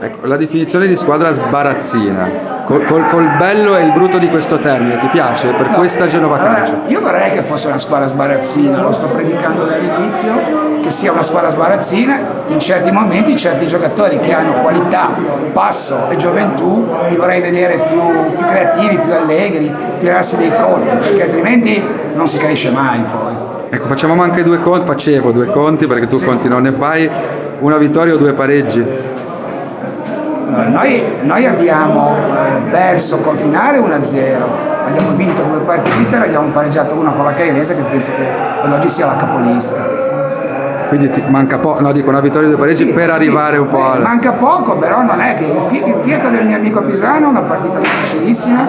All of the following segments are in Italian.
Ecco, la definizione di squadra sbarazzina, col bello e il brutto di questo termine, ti piace per questa Genova Calcio? Io vorrei che fosse una squadra sbarazzina, lo sto predicando dall'inizio, che sia una squadra sbarazzina, in certi momenti certi giocatori che hanno qualità, passo e gioventù li vorrei vedere più creativi, più allegri, tirarsi dei colpi, perché altrimenti non si cresce mai poi. Ecco, facciamo anche facevo due conti perché tu conti non ne fai, una vittoria o due pareggi? Noi abbiamo perso col finale 1-0, abbiamo vinto 2 partite, abbiamo pareggiato una con la Cairese che penso che ad oggi sia la capolista. Quindi ti manca poco, no dico una vittoria e due pareggi per arrivare un po' al... Manca poco, però non è che il Pietro del mio amico Pisano è una partita difficilissima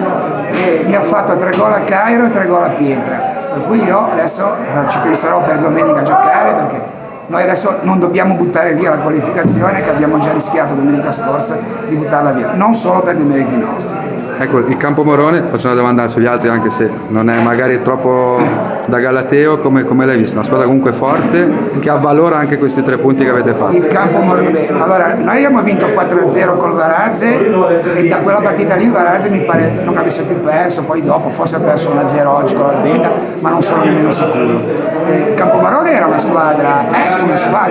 e mi ha fatto 3 gol a Cairo e 3 gol a Pietra, per cui io adesso ci penserò per domenica a giocare, perché noi adesso non dobbiamo buttare via la qualificazione che abbiamo già rischiato domenica scorsa di buttarla via, non solo per dei meriti nostri. Ecco, il Campo Morone, faccio una domanda sugli altri anche se non è magari troppo da galateo, come l'hai visto? Una squadra comunque forte che avvalora anche questi 3 punti che avete fatto. Il Campo Morone, allora noi abbiamo vinto 4-0 col Varazze e da quella partita lì il Varazze mi pare non avesse più perso, poi dopo forse ha perso 1-0 oggi con l'Albenda, ma non sono nemmeno sicuro. Campo Morone era una squadra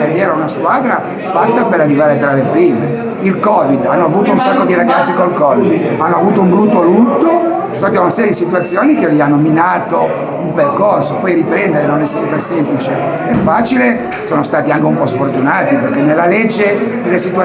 ed era una squadra fatta per arrivare tra le prime. Il Covid, hanno avuto un sacco di ragazzi col Covid, hanno avuto un brutto lutto, sono state una serie di situazioni che gli hanno minato un percorso, poi riprendere non è sempre semplice e facile, sono stati anche un po' sfortunati perché nella legge delle situazioni